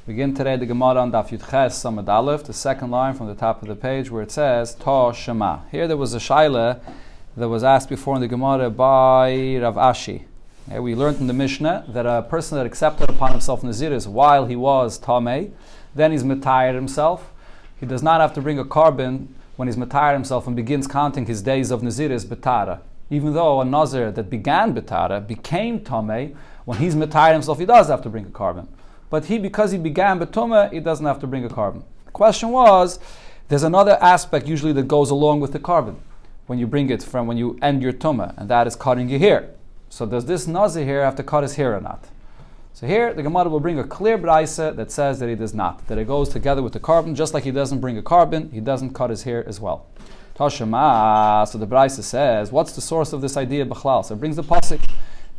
Begin today the Gemara on Daf Yud Ches Samad Aleph, the second line from the top of the page where it says Ta Shema. Here there was a shaila that was asked before in the Gemara by Rav Ashi. Okay, we learned in the Mishnah that a person that accepted upon himself Naziris while he was Tameh, then he's Metayer himself. He does not have to bring a carbon when he's Metayer himself and begins counting his days of Naziris Betara. Even though a Nazir that began Betara became Tameh, when he's Metayer himself he does have to bring a carbon. But because he began Betumah, he doesn't have to bring a carbon. The question was, there's another aspect usually that goes along with the carbon when you bring it from when you end your Tumah, and that is cutting your hair. So does this Nazir here have to cut his hair or not? So here the Gemara will bring a clear braisa that says that he does not, that it goes together with the carbon, just like he doesn't bring a carbon, he doesn't cut his hair as well. Tashema, so the braisa says, what's the source of this idea b'chlal? So it brings the pasuk,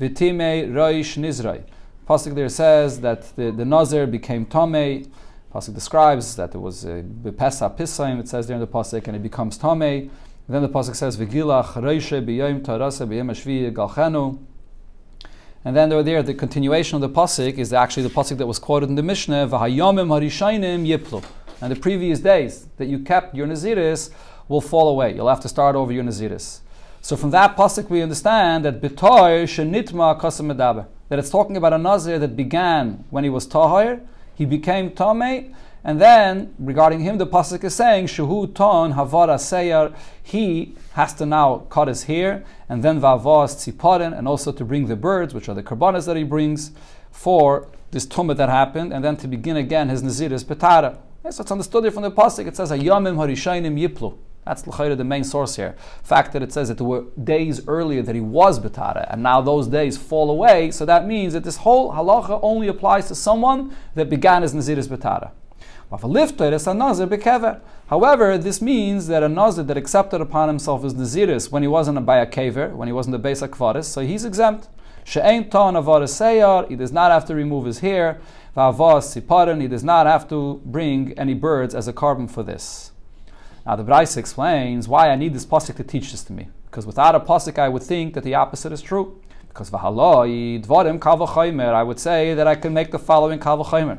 V'timei roish nizrei. Pasuk there says that the Nazir became Tameh. Pasuk describes that it was Bepesa Pisayim, it says there in the Pasuk, and it becomes Tameh. Then the Pasuk says, V'gilach reishe b'yom tarasa b'yom hashvi galchenu. And then there, the continuation of the Pasuk is actually the Pasuk that was quoted in the Mishnah, V'hayomim harishainim yiplu. And the previous days that you kept your Naziris will fall away. You'll have to start over your Naziris. So from that Pasuk we understand that B'toy shenitma kasam medaber, that it's talking about a Nazir that began when he was Tahir, he became Tameh, and then regarding him the Pasuk is saying, Shehu ton havara seyar, he has to now cut his hair, and then vavas tziparin, and also to bring the birds, which are the karbanas that he brings, for this tumah that happened, and then to begin again his Naziris Petara. So it's understood here from the Pasuk, it says, Hayamim harishainim yiplu. That's the main source here. The fact that it says that there were days earlier that he was Betara, and now those days fall away, so that means that this whole halacha only applies to someone that began his Naziris Betara. However, this means that a Nazir that accepted upon himself his Naziris when he wasn't by a kaver, when he wasn't the Beis HaKvaris, so he's exempt. She'ein ton avaras seyar, he does not have to remove his hair. V'avas siparin, he does not have to bring any birds as a carbon for this. Now the Braisa explains why I need this pasuk to teach this to me. Because without a pasuk I would think that the opposite is true. Because v'haloi dvarim kal v'chaymer, I would say that I can make the following kal v'chaymer.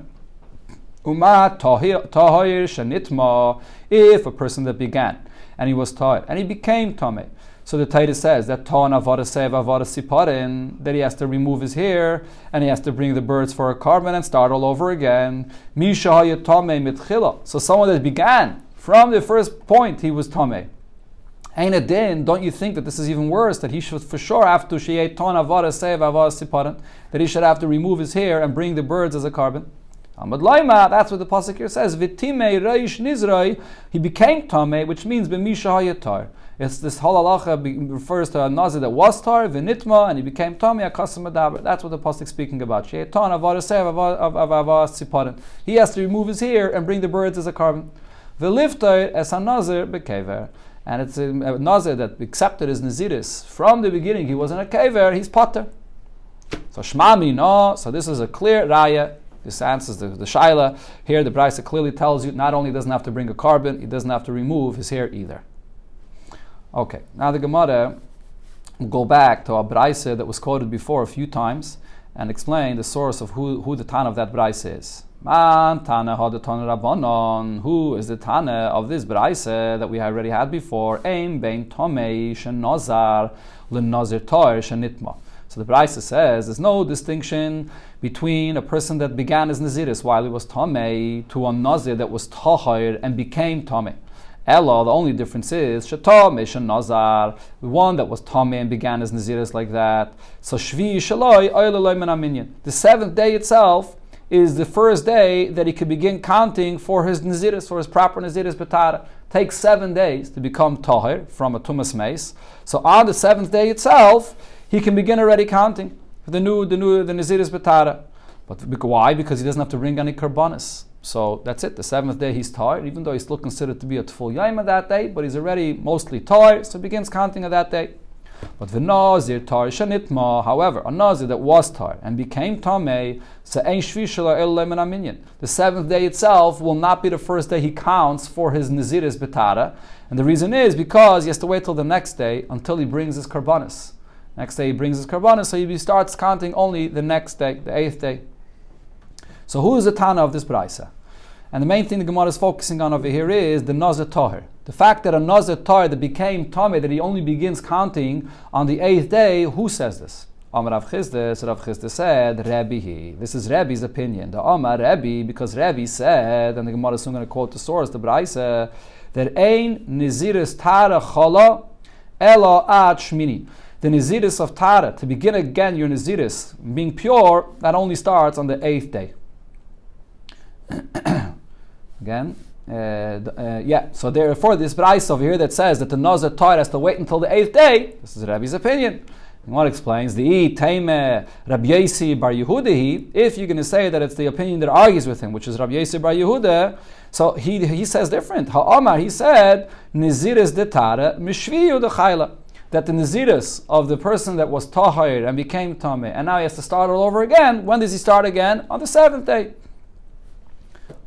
Uma tahir shanitma, if a person that began and he was tahir and he became tameh. So the Torah says that ton avara sev avara siparin, that he has to remove his hair and he has to bring the birds for a carbon and start all over again. Misha hayatame mitchila. So someone that began from the first point he was Tameh. Ein adin, don't you think that this is even worse, that he should for sure have to sheyet ton avara sev avara siparan, that he should have to remove his hair and bring the birds as a carbon? Amad laima, that's what the pasuk here says. V'timei reish nizrei, he became Tameh, which means b'misha hayatar. It's this whole halacha refers to a Nazir that was tar, v'nitma, and he became Tameh akasam medaber. That's what the pasuk is speaking about. Sheyet ton avara sev avara siparan. He has to remove his hair and bring the birds as a carbon. V'liftoir es ha-nazir bekever, and it's a Nazir that accepted his Naziris from the beginning. He wasn't a kever, he's potter. So shmami no. So this is a clear raya. This answers the shaila. Here the Braisa clearly tells you not only doesn't have to bring a carbon, he doesn't have to remove his hair either. Okay, now the Gemara will go back to a Braisa that was quoted before a few times and explain the source of who the Tana of that Braisa is. Man Tana had Tana Rabbanon. Who is the Tana of this Braise that we already had before? Aim bein Tomei shenazar lenazir tar shenitma. So the Braise says there's no distinction between a person that began his Naziris while he was Tomei to a Nazir that was Tahir and became Tomei. Ella, the only difference is Shetomei shenazar, the one that was Tomei and began his Naziris like that. So Shvi Shaloi Oileloi Menaminyan. The seventh day itself is the first day that he could begin counting for his Naziris, for his proper Naziris Betara. Takes 7 days to become Tahir from a Tumas Meis. So on the 7th day itself, he can begin already counting for the Naziris Betara. But why? Because he doesn't have to bring any karbanis. So that's it. The 7th day he's Tahir, even though he's still considered to be a Tful Yaima that day, but he's already mostly Tahir, so he begins counting on that day. But the Nazir tar shanitma, however, a Nazir that was tar and became tamei, so ein shvi shelo elo leminaminyan. The 7th day itself will not be the first day he counts for his Naziris betara, and the reason is because he has to wait till the next day until he brings his karbanis. Next day he brings his karbanis, so he starts counting only the next day, the 8th day. So who is the Tana of this Braisa? And the main thing the Gemara is focusing on over here is the Nazir Tahir. The fact that a Nazir Tahir that became Tameh, that he only begins counting on the 8th day, who says this? Amar Rav Chisda, so Rav Chisda said, Rabbi. This is Rabbi's opinion. The Amar Rabbi, because Rabbi said, and the Gemara is soon going to quote the source, the Braisa, that Ein Naziris Tara Chala Ela Ad Shmini. The Naziris of Tara, to begin again your Naziris, being pure, that only starts on the 8th day. Again, so therefore this Braisa over here that says that the Nazir Tahir has to wait until the 8th day, this is Rabbi's opinion. And what explains the Taime Rabbi Yesi Bar Yehuda. If you're going to say that it's the opinion that argues with him, which is Rabbi Yesi Bar Yehuda, so he says different. Ha'amar, he said Naziris de Tara Mishviyu de Chayla, that the Naziris of the person that was Tahir and became Tameh, and now he has to start all over again. When does he start again? On the 7th day.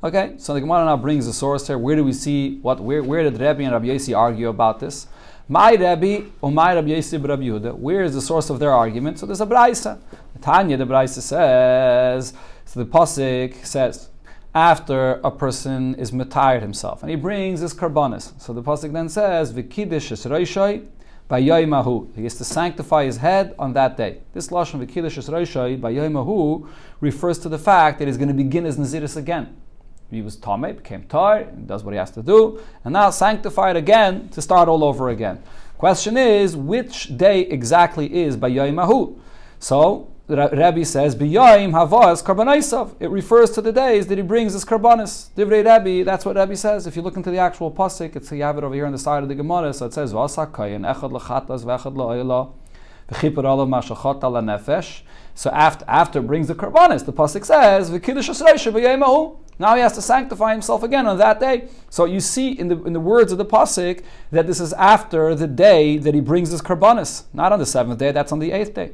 Okay, so the Gemara now brings the source here. Where do we see where did Rabbi and Rabbi Yesi argue about this? My Rabbi or my Rabbi Yesi Rabbi Yehuda. Where is the source of their argument? So there's a Braisa. Tanya, the Braisa says, so the Pasuk says, after a person is metired himself, and he brings his karbanis. So the Pasuk then says, V'kidish es roshai b'yoymahu. He has to sanctify his head on that day. This lashon V'kidish es roshai b'yoymahu refers to the fact that he's going to begin his naziris again. He was Tameh, became Tar, does what he has to do, and now sanctified again to start all over again. Question is, which day exactly is B'Yayim Ahu? So, Rabbi says, B'Yayim Havas Karbanaisav. It refers to the days that he brings his Karbanis. Divrei Rabbi, that's what Rabbi says. If you look into the actual Pasuk, you have it over here on the side of the Gemara, so it says, V'asakayin, Echad L'chatas, V'echad L'oyla, V'chipar Olav Mashachot Ala Nefesh. So after it brings the Karbanis, the Pasuk says, V'Kiddush Esreisha B'Yayim Ahu. Now he has to sanctify himself again on that day. So you see in the words of the Pasuk that this is after the day that he brings his karbanis. Not on the 7th day, that's on the 8th day.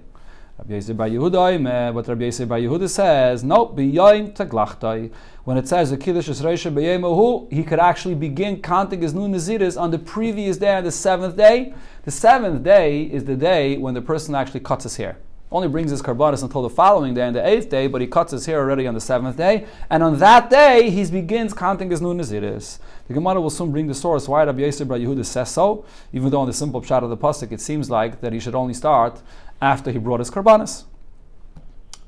Rabbi Yosef Bar Yehuda, what Rabbi Yosef Bar Yehuda says, no, b'yoyim taglachtai. When it says the Kiddush Esreisha b'yoyim, he could actually begin counting his new Naziris on the previous day, on the 7th day. The 7th day is the day when the person actually cuts his hair. Only brings his karbanis until the following day, on the 8th day, but he cuts his hair already on the 7th day, and on that day he begins counting his new Naziris. The Gemara will soon bring the source why Rabbi Yosef Bar Yehuda says so, even though in the simple pshat of the pasuk it seems like that he should only start after he brought his karbanis.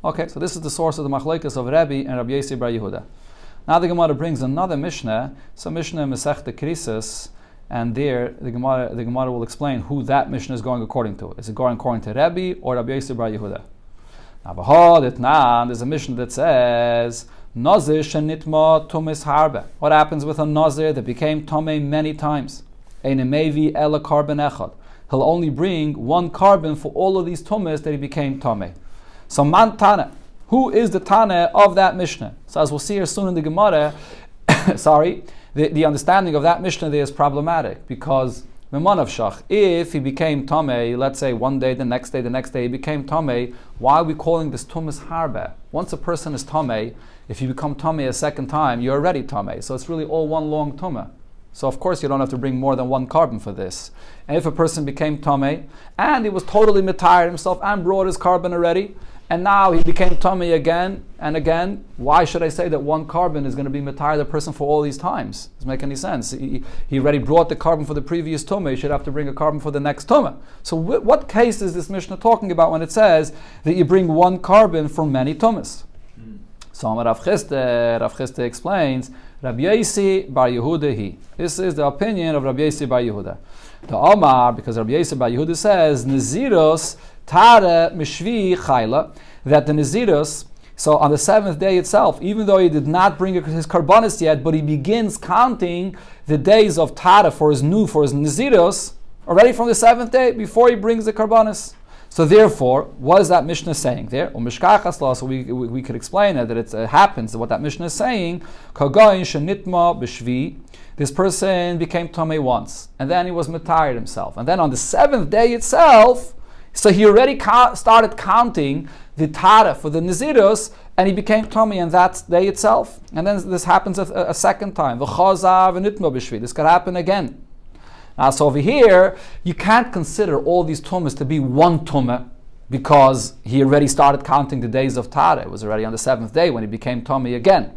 Okay, so this is the source of the machlekes of Rabbi and Rabbi Yosef Bar Yehuda. Now the Gemara brings another Mishnah, so Mishnah Masechta Krisis. And there, the Gemara will explain who that Mishnah is going according to. Is it going according to Rabbi or Rabbi Yosef Bar Yehuda? Now, there's a Mishnah that says, Nazir shenitma tumis harbe. What happens with a Nazir that became Tomei many times? Einemevi ela karben echad. He'll only bring one carbon for all of these tumis that he became Tomei. So man Tana. Who is the Tana of that Mishnah? So as we'll see here soon in the Gemara, the understanding of that Mishnah there is problematic because if he became Tameh, let's say one day, the next day he became Tameh, why are we calling this Tumas Harbe? Once a person is Tameh, if you become Tameh a second time, you're already Tameh. So it's really all one long Tumah. So of course you don't have to bring more than one carbon for this. And if a person became Tameh, and he was totally metired himself and brought his carbon already, and now he became Tameh again and again, why should I say that one carbon is going to be Matar the person for all these times? Doesn't make any sense. He already brought the carbon for the previous Tumah, he should have to bring a carbon for the next Tumah. So what case is this Mishnah talking about when it says that you bring one carbon for many Tumahs? So Rav Chisda explains, Rabbi Yosef Bar Yehuda This is the opinion of Rabbi Yosef Bar Yehuda. The Omar, because Rabbi Yosef Bar Yehuda says, Naziros Tara Mishvi Chayla, that the Naziros, so on the 7th day itself, even though he did not bring his karbanis yet, but he begins counting the days of Tara for his Naziros, already from the 7th day, before he brings the karbanis. So therefore, what is that Mishnah saying there? So we could explain it, that it happens, what that Mishnah is saying, Kagayin Shenitma B'Shvi, this person became Tomei once, and then he was matired himself. And then on the 7th day itself, so he already started counting the Tara for the Naziros, and he became Tomei on that day itself. And then this happens a second time. This could happen again. Now, so over here, you can't consider all these tumas to be one tumah. because he already started counting the days of Tara. It was already on the 7th day when he became Tomei again.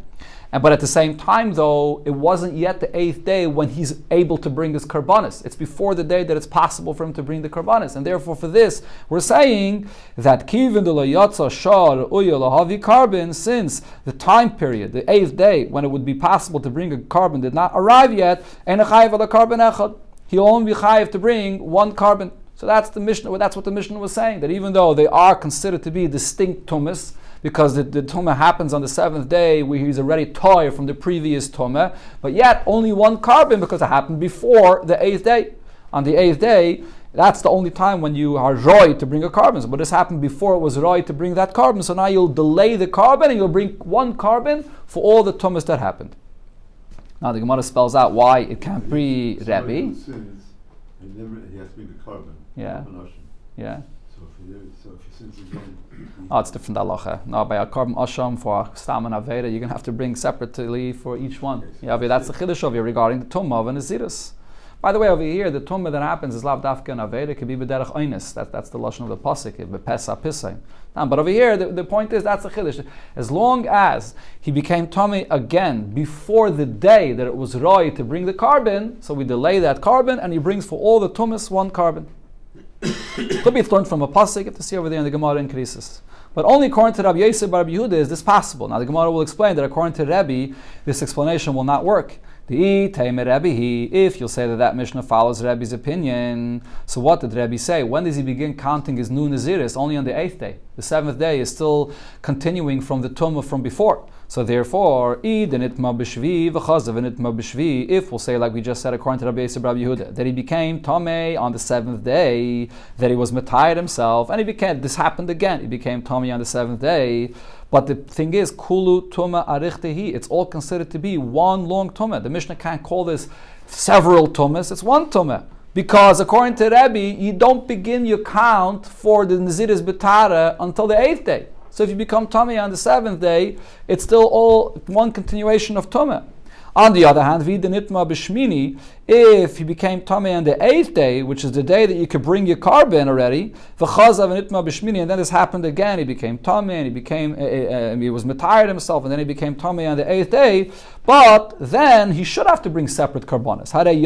But at the same time, though, it wasn't yet the 8th day when he's able to bring his karbanis. It's before the day that it's possible for him to bring the karbanis. And therefore, for this, we're saying that kivin de lo yatsa shar uya lahavi carbon, since the time period, the 8th day, when it would be possible to bring a carbon did not arrive yet, and a chayiv ala carbon echad. He'll only be chayiv to bring one carbon. So that's the Mishnah. That's what the Mishnah was saying, that even though they are considered to be distinct tumas, because the tumah happens on the 7th day where he's already toy from the previous tumah, but yet only one carbon because it happened before the 8th day. On the 8th day, that's the only time when you are roy to bring a carbon. But this happened before it was roy to bring that carbon, so now you'll delay the carbon and you'll bring one carbon for all the tumahs that happened. Now the Gemara spells out why it can't be Rebbe. He has to bring the carbon. Yeah. Yeah. So if he sins again... Oh, it's different halacha. No, by a carbon asham for stam and aveda, you're going to have to bring separately for each one. Okay, so yeah, but that's the chiddush over here regarding the tumah of an nazirus. By the way, over here, the tumah that happens is lav dafka and aveda. It could be b'derech oines. That's the lashon of the pasuk. B'pesa pisay. But over here, the point is that's the chiddush. As long as he became tummy again before the day that it was roy to bring the carbon, so we delay that carbon and he brings for all the tumas one carbon. Could be it's learned from a pasuk. You have to see over there in the Gemara increases. But only according to Rabbi Yosef bar Rabbi Yehuda is this possible. Now the Gemara will explain that according to Rebbe, this explanation will not work. If you'll say that Mishnah follows Rebbe's opinion, so what did Rebbe say? When does he begin counting his new Naziris? Only on the 8th day. The 7th day is still continuing from the tumah from before. So therefore, if we'll say like we just said according to Rabbi Yosef Rabbi Yehuda, that he became Tomei on the 7th day, that he was Matayed himself, and this happened again, he became Tomei on the 7th day. But the thing is, Kulu Tuma Arichtehi, it's all considered to be one long Tumah. The Mishnah can't call this several Tumas, it's one Tumah. Because according to Rebbe, you don't begin your count for the Naziris B'tara until the 8th day. So if you become Tumah on the 7th day, it's still all one continuation of Tumah. On the other hand, Vidinitma B'shmini, if he became Tumah on the 8th day, which is the day that you could bring your carbon already, V'chazav Nitma B'shmini, and then this happened again, he became Tumah, and he was Matayed himself, and then he became Tumah on the 8th day, but then he should have to bring separate carbonas. Carbon.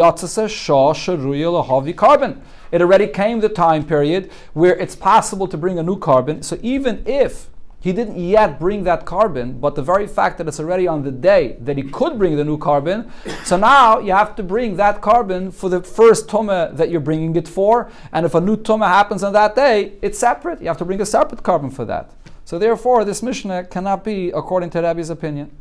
It already came the time period where it's possible to bring a new carbon, so even if he didn't yet bring that carbon, but the very fact that it's already on the day that he could bring the new carbon, so now you have to bring that carbon for the first tumah that you're bringing it for, and if a new tumah happens on that day, it's separate. You have to bring a separate carbon for that. So therefore, this Mishnah cannot be according to Rabbi's opinion.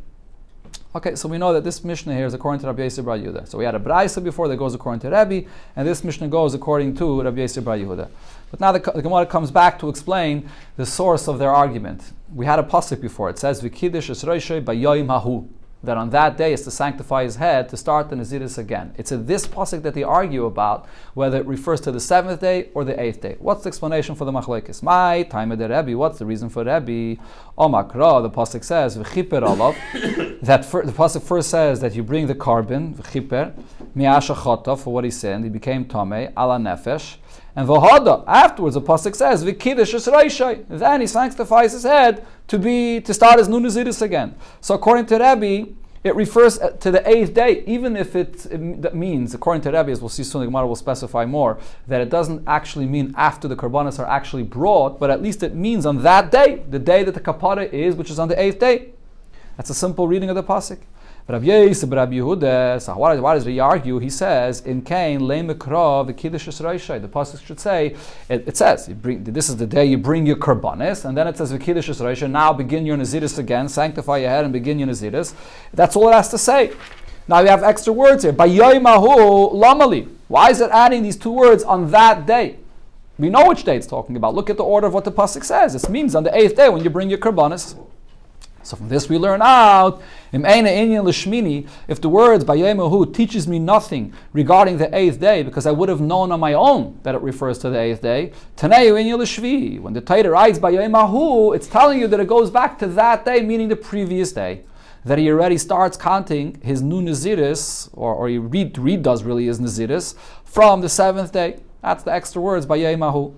Okay, so we know that this Mishnah here is according to Rabbi Yosef bar Yehuda. So we had a Braisa before that goes according to Rabbi, and this Mishnah goes according to Rabbi Yosef bar Yehuda. But now the Gemara comes back to explain the source of their argument. We had a pasuk before. It says, "V'kiddush es roshei b'yoyim hahu," that on that day is to sanctify his head to start the Naziris again. It's in this pasuk that they argue about whether it refers to the 7th day or the 8th day. What's the explanation for the machlekes? My time of the Rebbe. What's the reason for Rebbe? Omakra. The pasuk says v'chiper alav. The pasuk first says that you bring the carbon v'chiper mi'asha chata for what he sinned. He became tamei ala nefesh. And v'hada, afterwards the pasuk says v'kiddush es roshei. Then he sanctifies his head to start his new Naziris again. So according to Rebbe, it refers to the 8th day, even if that means, according to Rebbe, as we'll see soon, the Gemara will specify more, that it doesn't actually mean after the karbanos are actually brought, but at least it means on that day, the day that the kapara is, which is on the 8th day. That's a simple reading of the pasuk. Rabbi Yosef, Rabbi Yehuda, so why does he argue? He says, in Cain, le'mekra v'kiddush es roshei. The pasuk should say, it says, this is the day you bring your karbanis, and then it says v'kiddush es roshei. Now begin your naziris again, sanctify your head and begin your naziris. That's all it has to say. Now we have extra words here. Bayoimahu lamali. Why is it adding these two words on that day? We know which day it's talking about. Look at the order of what the pasuk says. It means on the 8th day when you bring your karbanis. So from this we learn out, if the words Bayoimahu teaches me nothing regarding the 8th day, because I would have known on my own that it refers to the 8th day, when the Torah writes Bayoimahu, it's telling you that it goes back to that day, meaning the previous day, that he already starts counting his new Naziris, or he redoes really his Naziris, from the 7th day. That's the extra words Bayoimahu.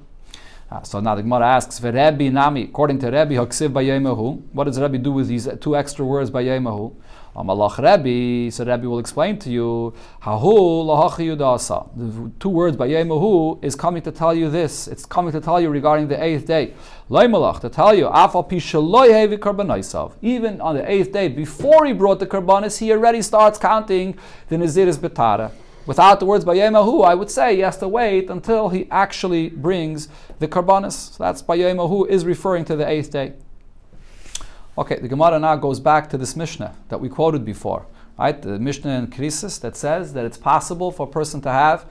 So now the Gemara asks, "V'Rebbe nami." According to Rebbe, haksiv bayemahu. What does Rebbe do with these two extra words bayemahu? Amalach Rebbe. So Rebbe will explain to you. Hahu lahachi yudasa. The two words bayemahu is coming to tell you this. It's coming to tell you regarding the 8th day. Loimalach, to tell you afal pi shaloi hevi karbanaisav. Even on the 8th day, before he brought the karbanis, he already starts counting the naziris betara. Without the words bayemahu, I would say he has to wait until he actually brings the karbanis. So that's bayemahu is referring to the 8th day. Okay, the Gemara now goes back to this Mishnah that we quoted before, right? The Mishnah in Krisis that says that it's possible for a person to have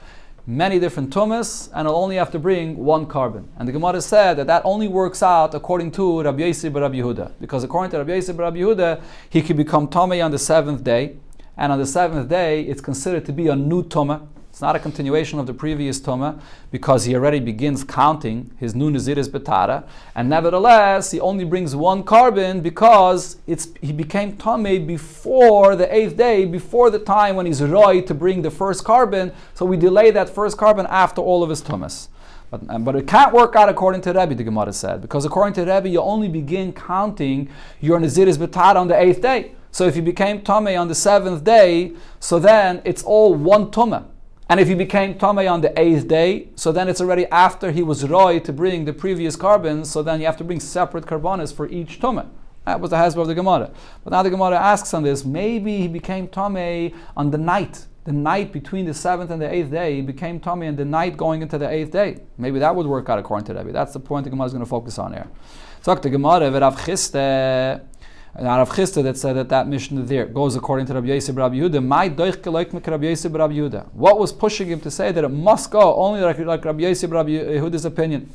many different tumas and he'll only have to bring one carbon. And the Gemara said that that only works out according to Rabbi Yossi bar Rabbi Yehuda, because according to Rabbi Yossi bar Rabbi Yehuda, he could become tamei on the 7th day. And on the 7th day, it's considered to be a new tumah. It's not a continuation of the previous tumah, because he already begins counting his new naziris betara. And nevertheless, he only brings one carbon because he became tamei before the 8th day, before the time when he's roi to bring the first carbon. So we delay that first carbon after all of his tumas. But it can't work out according to Rebbe, the Gemara said, because according to Rebbe, you only begin counting your naziris betara on the 8th day. So if you became tamei on the 7th day, so then it's all one tumah. And if you became tamei on the 8th day, so then it's already after he was roi to bring the previous carbon, so then you have to bring separate karbanis for each tumah. That was the hasbah of the Gemara. But now the Gemara asks on this, maybe he became tamei on the night between the 7th and the 8th day. He became tamei on the night going into the 8th day. Maybe that would work out according to Rebbe. That's the point the Gemara is going to focus on here. So the Gemara, and Rav Chisda that said that Mishnah there goes according to Rabbi Yossi bar Rabbi Yehuda. What was pushing him to say that it must go only like Rabbi Yossi bar Rabbi Yehuda's opinion?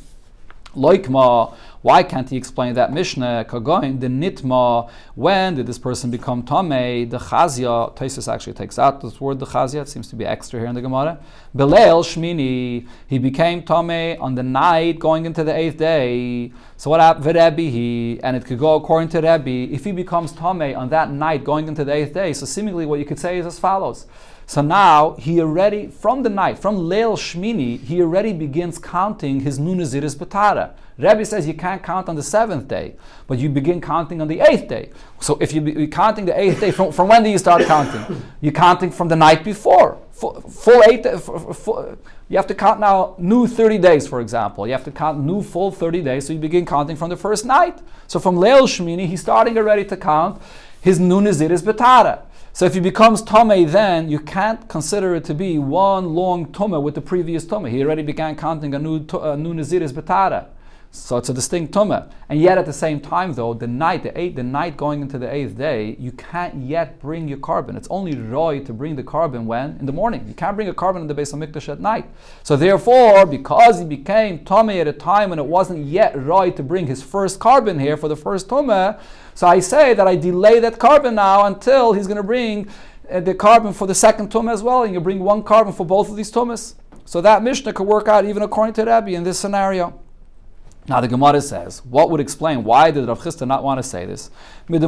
Loikma, why can't he explain that Mishnah? Kagoin, the nitma, when did this person become tamei? The chazia, Taisus actually takes out this word, the chazia, it seems to be extra here in the Gemara. Beleil shmini, he became tamei on the night going into the 8th day. So what happened? V'Rebbe, and it could go according to Rebbe, if he becomes tamei on that night going into the 8th day. So seemingly what you could say is as follows. So now he already, from the night, from Leil Shmini, he already begins counting his new naziris betara. Rebbe says you can't count on the 7th day, but you begin counting on the 8th day. So if you're counting the 8th day, from when do you start counting? You're counting from the night before. Full 8, you have to count now new 30 days, for example. You have to count new full 30 days, so you begin counting from the first night. So from Leil Shmini, he's starting already to count his new naziris betara. So if he becomes tamei, then you can't consider it to be one long tumah with the previous tumah. He already began counting a new naziris betara. So it's a distinct tumah. And yet at the same time though, the night going into the 8th day, you can't yet bring your carbon. It's only roi to bring the carbon when? In the morning. You can't bring a carbon in the Beis HaMikdash at night. So therefore, because he became tamei at a time when it wasn't yet roi to bring his first carbon here for the first tumah, so I say that I delay that carbon now until he's going to bring the carbon for the second tumah as well, and you bring one carbon for both of these tumas. So that Mishnah could work out even according to Rebbe in this scenario. Now the Gemara says, what would explain why did Rav Chisda not want to say this? From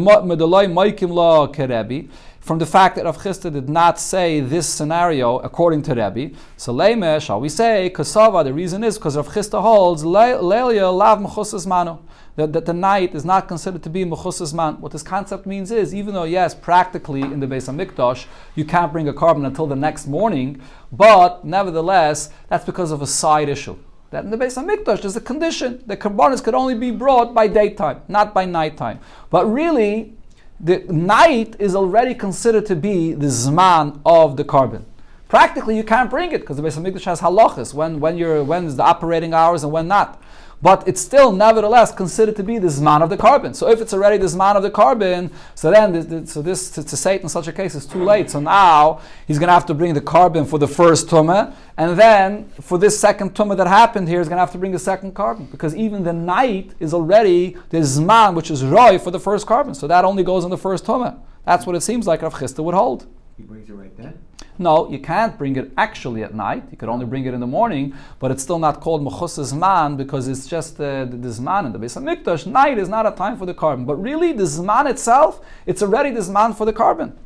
the fact that Rav Chisda did not say this scenario according to Rebbe, so Leime, shall we say, Kasava, the reason is because Rav Chisda holds Leilia lav mechusas manu, that the night is not considered to be mechusas man. What this concept means is, even though yes, practically in the Beis HaMikdash, you can't bring a carbon until the next morning, but nevertheless, that's because of a side issue. That in the Beis HaMikdash there's a condition. The karbanos could only be brought by daytime, not by nighttime. But really, the night is already considered to be the zman of the carbon. Practically, you can't bring it because the Beis HaMikdash has halachas when is the operating hours and when not. But it's still nevertheless considered to be the zman of the carbon. So if it's already the zman of the carbon, so then to say it in such a case is too late. So now he's going to have to bring the carbon for the first tumah, and then for this second tumah that happened here, he's going to have to bring the second carbon, because even the night is already the zman, which is roi for the first carbon. So that only goes on the first tumah. That's what it seems like Rav Chisda would hold. He brings it right then? No, you can't bring it actually at night. You could only bring it in the morning, but it's still not called mechusas man because it's just the zman in the Beis HaMikdash. Night is not a time for the carbon, but really the zman itself, it's already the zman for the carbon.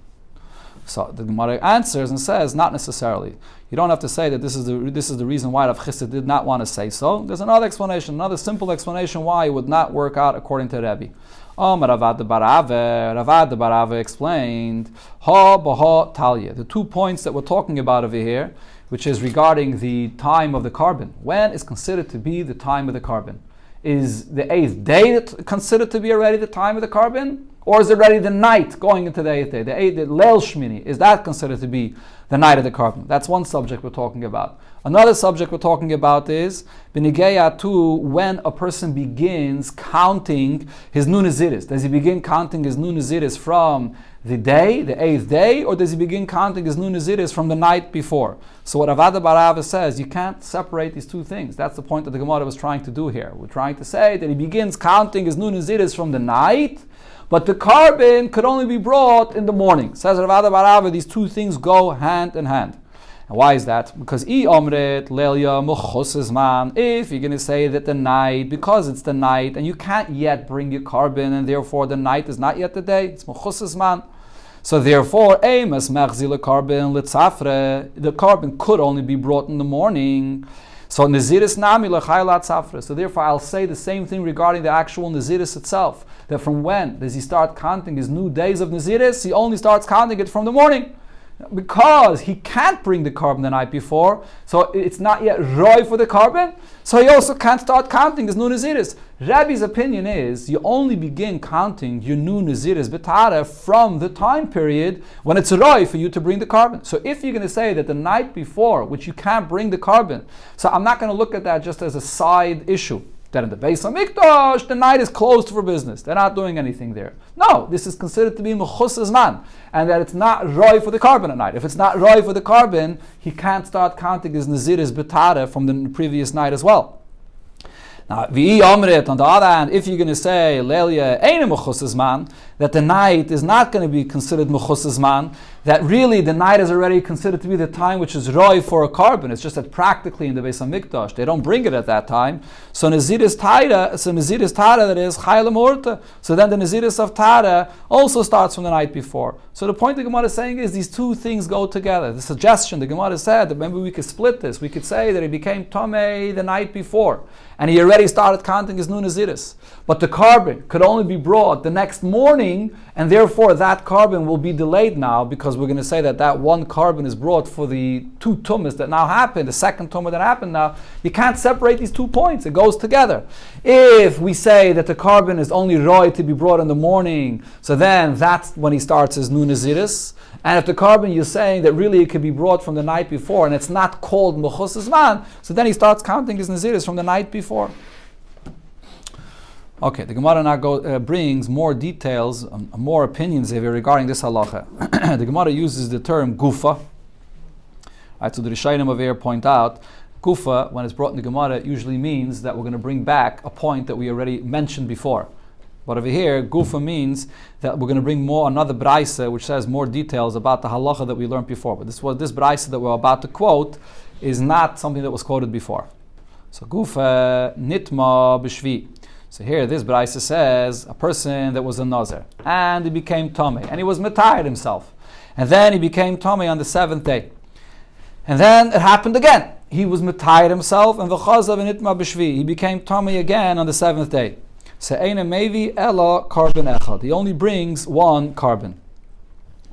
So the Gemara answers and says, not necessarily. You don't have to say that this is the reason why Rav Chisda did not want to say so. There's another explanation, another simple explanation why it would not work out according to Rebbe. Ravad Barave explained, Ha Baha Talya, the 2 points that we're talking about over here, which is regarding the time of the carbon. When is considered to be the time of the carbon? Is the 8th day considered to be already the time of the carbon? Or is it already the night going into the 8th day? The Leil Shmini, is that considered to be the night of the carbon? That's one subject we're talking about. Another subject we're talking about is B'nigeya to when a person begins counting his Nun Naziris. Does he begin counting his Nun Naziris from the day, the 8th day, or does he begin counting his Nun Naziris from the night before? So what Avada Barava says, you can't separate these two things. That's the point that the Gemara was trying to do here. We're trying to say that he begins counting his Nun Naziris from the night, but the carbon could only be brought in the morning. Says Ravada Barava, these two things go hand in hand. And why is that? Because if you're going to say that the night, because it's the night, and you can't yet bring your carbon, and therefore the night is not yet the day, it's Mechusas Man. So therefore, the carbon could only be brought in the morning. So Naziris Nami L'chaylat Safra. So therefore I'll say the same thing regarding the actual Naziris itself. That from when does he start counting his new days of Naziris? He only starts counting it from the morning. Because he can't bring the carbon the night before, so it's not yet roy for the carbon, so he also can't start counting his new Naziris. Rabbi's opinion is you only begin counting your new Naziris betara from the time period when it's roy for you to bring the carbon. So if you're going to say that the night before, which you can't bring the carbon, so I'm not going to look at that just as a side issue. That in the Beis HaMikdash, the night is closed for business. They're not doing anything there. No, this is considered to be Mechusas Man, and that it's not roy for the carbon at night. If it's not roy for the carbon, he can't start counting his Naziris Betara from the previous night as well. Now, V'i Omrit, on the other hand, if you're going to say, Lelia Ein Mechusas Man, that the night is not going to be considered Mechusas Man, that really the night is already considered to be the time which is roy for a carbon. It's just that practically in the Beis HaMikdash, they don't bring it at that time. So Naziris Tara, that is Chayla Morta. So then the Naziris of Tara also starts from the night before. So the point the Gemara is saying is these two things go together. The suggestion, the Gemara said that maybe we could split this. We could say that he became Tomei the night before, and he already started counting his new Naziris. But the carbon could only be brought the next morning, and therefore that carbon will be delayed now, because we're going to say that that one carbon is brought for the two tumas that now happened, the second tumah that happened now. You can't separate these 2 points. It goes together. If we say that the carbon is only roy to be brought in the morning, so then that's when he starts his new Naziris. And if the carbon you're saying that really it could be brought from the night before, and it's not called Mechusas Man, so then he starts counting his Naziris from the night before. Okay, the Gemara now brings more details, more opinions here regarding this halacha. The Gemara uses the term gufa. Right, so the Rishayim over here point out, gufa, when it's brought in the Gemara, it usually means that we're going to bring back a point that we already mentioned before. But over here, gufa means that we're going to bring another braisa which says more details about the halacha that we learned before. But this braisa that we're about to quote is not something that was quoted before. So gufa nitma b'shvi. So here, this Braisa says a person that was a Nazir, and he became Tomei, and he was Metayed himself. And then he became Tomei on the 7th day. And then it happened again. He was Metayed himself, and V'chazav Nitma B'shvi. He became Tomei again on the 7th day. So Eina Mevi Ela carbon Echad. He only brings one carbon.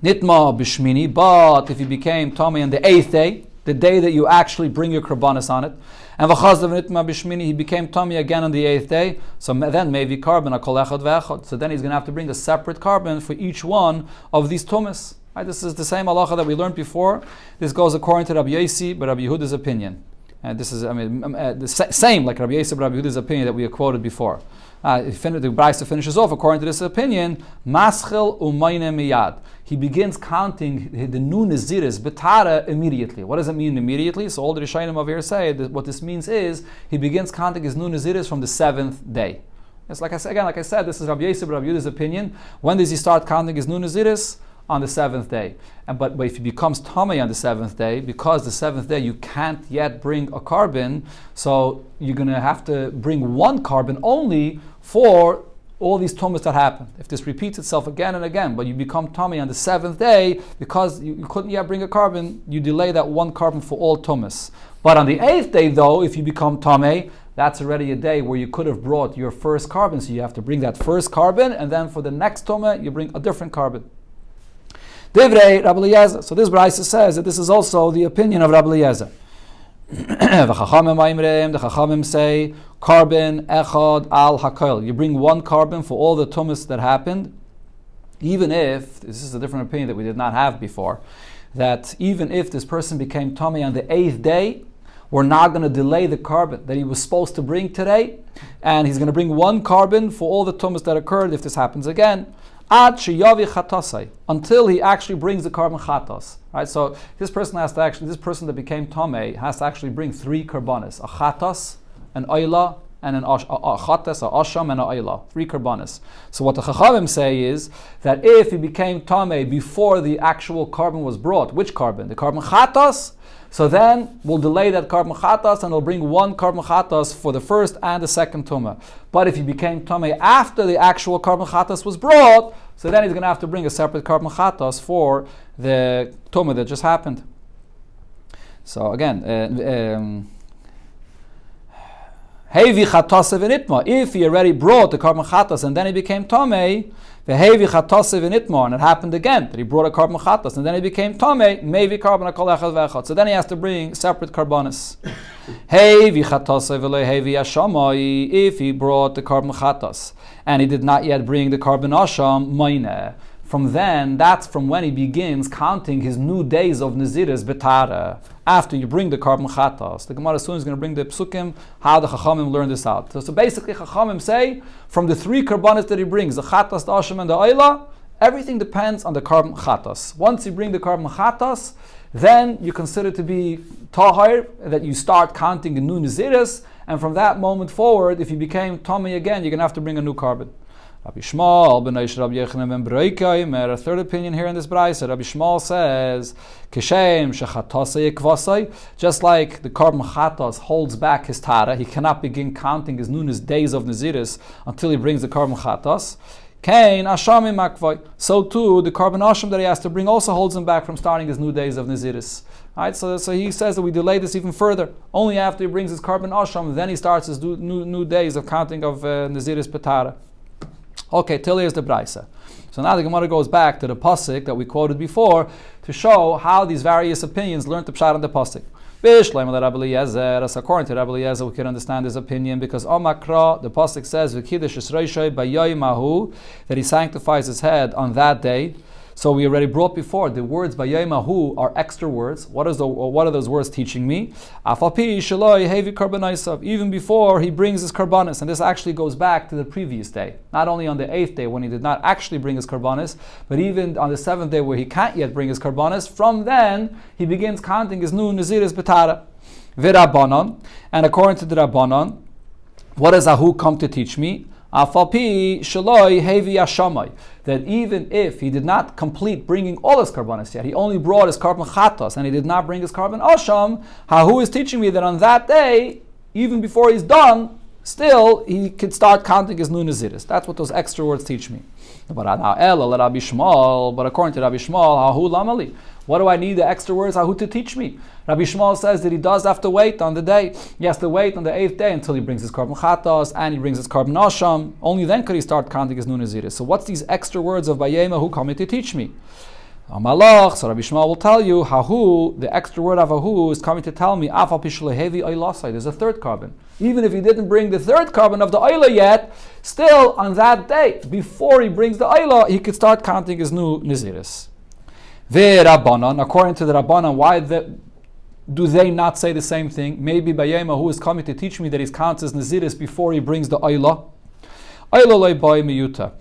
Nitma B'shmini, but if he became Tomei on the 8th day, the day that you actually bring your karbanis on it, and v'chazav nitma b'shmini, he became Tomei again on the 8th day, so then maybe carbon akol echad ve'echad. So then he's going to have to bring a separate carbon for each one of these tumas. Right? This is the same halacha that we learned before. This goes according to Rabbi Yosi, but Rabbi Yehuda's opinion. And this is, the same like Rabbi Yosi, but Rabbi Yehuda's opinion that we have quoted before. The Braisa finishes off according to this opinion. Maschel umayne miyad. He begins counting the new Naziris betara immediately. What does it mean immediately? So all the Rishayim over here say that what this means is he begins counting his new Naziris from the 7th day. It's like I said, this is Rabbi Yosef, Rabbi Yehuda's opinion. When does he start counting his new Naziris? On the 7th day. But if he becomes Tomei on the 7th day, because the 7th day you can't yet bring a carbon, so you're going to have to bring one carbon only for all these tumas that happen. If this repeats itself again and again, but you become tummy on the 7th day, because you couldn't yet bring a carbon, you delay that 1 carbon for all tumas. But on the 8th day, though, if you become tummy, that's already a day where you could have brought your first carbon, so you have to bring that first carbon, and then for the next tumah, you bring a different carbon. Divrei Rabbi Eliezer. So this Braisa says that this is also the opinion of Rabbi Eliezer. The Chachamim say, carbon echad al hakol. You bring 1 carbon for all the tumas that happened, even if, this is a different opinion that we did not have before, that even if this person became tummy on the 8th day, we're not going to delay the carbon that he was supposed to bring today, and he's going to bring 1 carbon for all the tumas that occurred if this happens again. Ad sheyavi chatasai, until he actually brings the carbon chatas. Right, so this person that became tamei has to actually bring 3 karbanis: a chatas, an oila, and a chatas, a asham, and a oila. 3 karbanis. So what the chachamim say is that if he became tamei before the actual carbon was brought, which carbon? The carbon chatas. So then we'll delay that carbon chatas and we'll bring 1 carbon chatas for the first and the second tumah. But if he became tamei after the actual carbon chatas was brought, so then he's going to have to bring a separate carbon chatas for the tumah that just happened. So again, hevi chatasev initma. If he already brought the carbon chatas and then he became tamei, the hevi chatasev initma, and it happened again that he brought a carbon chatas and then he became tamei, maybe carbon akol echad ve'echad. So then he has to bring separate karbanis. Hevi chatasev v'lo hevi ashamai. If he brought the carbon chatas and he did not yet bring the carbon asham, moine. From then, that's from when he begins counting his new days of Naziris betara. After you bring the carbon chatas. The Gemara soon is going to bring the psukim, how the Chachamim learn this out. So basically, Chachamim say, from the 3 karbanis that he brings, the chatas, the asham, and the oila, everything depends on the carbon chatas. Once you bring the carbon chatas, then you consider to be tahir, that you start counting the new Naziris, and from that moment forward, if you became Tommy again, you're going to have to bring a new carbon. Rabbi Shmuel, B'nai Rabbi Yechanan ben Beroikay, a third opinion here in this brayso. Rabbi Shmuel says, Kishem shechatasei kvasei, just like the carbon chatas holds back his tara, he cannot begin counting his nunas days of Naziris until he brings the carbon chatas. Kain ashamim makvai. So too, the carbon asham that he has to bring also holds him back from starting his new days of Naziris. Right, so he says that we delay this even further. Only after he brings his carbon asham, then he starts his new days of counting of Naziris petara. Okay, till here's the Braisa. So now the Gemara goes back to the pasuk that we quoted before to show how these various opinions learned the pshat on the pasuk. As according to Rabbi Eliezer, we can understand his opinion because Omakra, the pasuk says, that he sanctifies his head on that day. So we already brought before the words Bayoimahu are extra words. What are those words teaching me? Even before he brings his karbanis, and this actually goes back to the previous day. Not only on the 8th day when he did not actually bring his karbanis, but even on the 7th day where he can't yet bring his karbanis. From then he begins counting his new Naziris betara. V'Rabbanon, and according to the Rabbanon, what does Ahu come to teach me? That even if he did not complete bringing all his karbanis yet, he only brought his carbon chatas and he did not bring his carbon asham, Hahu is teaching me that on that day, even before he's done, still he could start counting his new naziris. That's what those extra words teach me. But according to Rabbi Shmuel, Hahu lamali. What do I need the extra words Hahu to teach me? Rabbi Shmuel says that he does have to wait on the day. He has to wait on the 8th day until he brings his carbon chatas and he brings his carbon asham. Only then could he start counting his new naziris. So what's these extra words of Bayema who coming to teach me? Amalach, so Rabbi Shmuel will tell you, Hahu, the extra word of Hahu is coming to tell me, Afal Pishlehevi Oylasai, there's a 3rd carbon. Even if he didn't bring the 3rd carbon of the Oyla yet, still on that day, before he brings the Oyla, he could start counting his new naziris. Rabbanon, according to the Rabbanon, why do they not say the same thing? Maybe Bayema who is coming to teach me that he counts his naziris before he brings the Oyla. Oyla loy boy miyuta.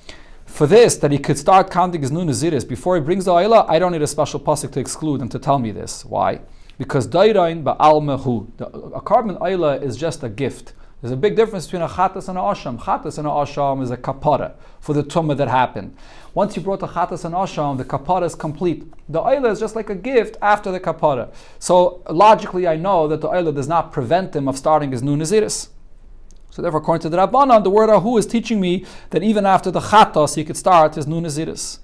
For this, that he could start counting his new naziris before he brings the Oyla, I don't need a special pasuk to exclude and to tell me this. Why? Because dairain ba'al mehu. A carbon Oyla is just a gift. There's a big difference between a chatas and a asham. Chatas and a asham is a kapara for the tumah that happened. Once you brought the chatas and asham, the kapara is complete. The oila is just like a gift after the kapara. So logically I know that the oila does not prevent him of starting his new naziris. So therefore, according to the Rabbanan, the word ahu is teaching me that even after the chatos, he could start his nun naziris.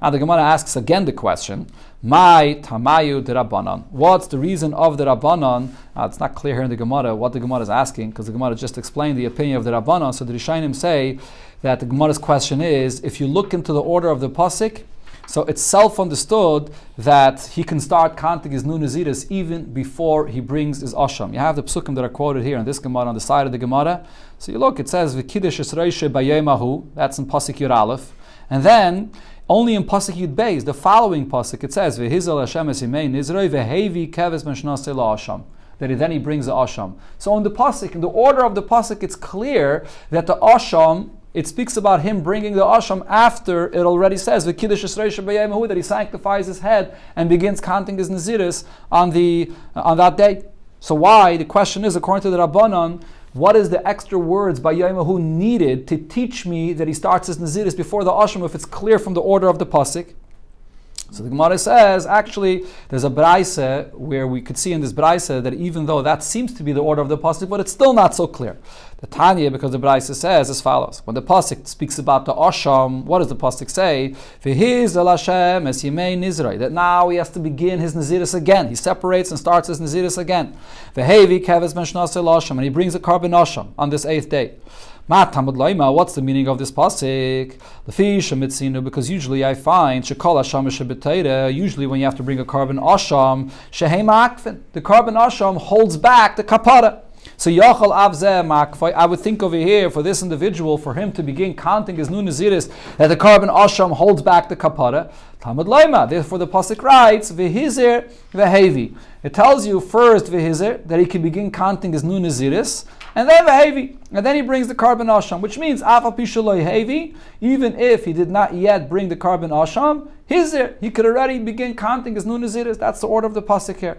Now the Gemara asks again the question, Mai tamayu de Rabbanan. What's the reason of the Rabbanan? It's not clear here in the Gemara what the Gemara is asking, because the Gemara just explained the opinion of the Rabbanan. So the Rishonim say that the Gemara's question is, if you look into the order of the pasuk, so it's self-understood that he can start counting his nun naziris even before he brings his asham. You have the psukim that are quoted here in this Gemara on the side of the Gemara. So you look, it says v'kiddush esreishe b'yemahu. That's in pasuk Yud Aleph, and then only in pasuk Yud Beis, the following pasuk, it says v'hizel Hashem esimei nizrei v'hevi keves meshnasei la'asham. That then he brings the asham. So in the pasuk, in the order of the pasuk, it's clear that the asham, it speaks about him bringing the asham after it already says v'kiddush esreishe b'yemahu, that he sanctifies his head and begins counting his naziris on that day. So why? The question is, according to the Rabbanan, what is the extra words by Yaimahu needed to teach me that he starts his naziris before the asham if it's clear from the order of the pasuk? So the Gemara says, actually, there's a braisa where we could see in this braisa that even though that seems to be the order of the pasuk, but it's still not so clear. The Tanya, because the braisa says as follows: when the pasuk speaks about the asham, what does the pasuk say? V'hiz el Hashem es yimei nizrei. That now he has to begin his naziris again. He separates and starts his naziris again. V'hevi keves ben shnasei l'asham, and he brings a carbon asham on this 8th day. What's the meaning of this pasuk? Because usually I find usually when you have to bring a carbon asham, the carbon asham holds back the kapara. So I would think over here for this individual, for him to begin counting his nun naziris, that the carbon asham holds back the kapara. Therefore the pasuk writes v'hizir v'hevi. It tells you first v'hizir, that he can begin counting his nun naziris, and then v'hevi, and then he brings the carbon asham, which means afal pi shaloi hevi, even if he did not yet bring the carbon asham, hizir, he could already begin counting his nun naziris. That's the order of the pasuk here.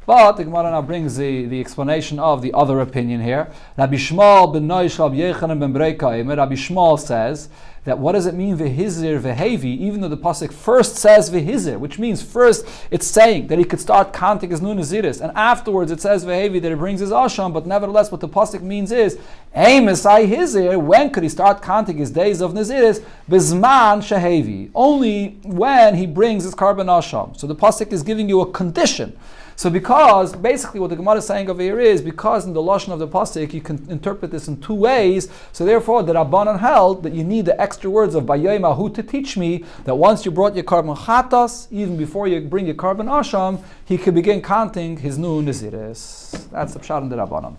But the Gemara now brings the explanation of the other opinion here. Rabbi Shmuel ben Noish Rabbi Yechanan ben Breika, Rabbi Shmuel says that what does it mean v'hizir v'hevi, even though the pasuk first says v'hizir, which means first it's saying that he could start counting his nun naziris, and afterwards it says v'hevi that he brings his asham, but nevertheless what the pasuk means is Eimesai hizir, when could he start counting his days of naziris? Bizman shehevi, only when he brings his carbon asham. So the pasuk is giving you a condition. So because, basically what the Gemara is saying over here is, because in the lashon of the pasuk you can interpret this in two ways, so therefore the Rabbanan held that you need the extra words of Bayoimahu to teach me that once you brought your carbon chatas, even before you bring your carbon asham, he could begin counting his nun naziris. That's the pshat in the Rabbanan.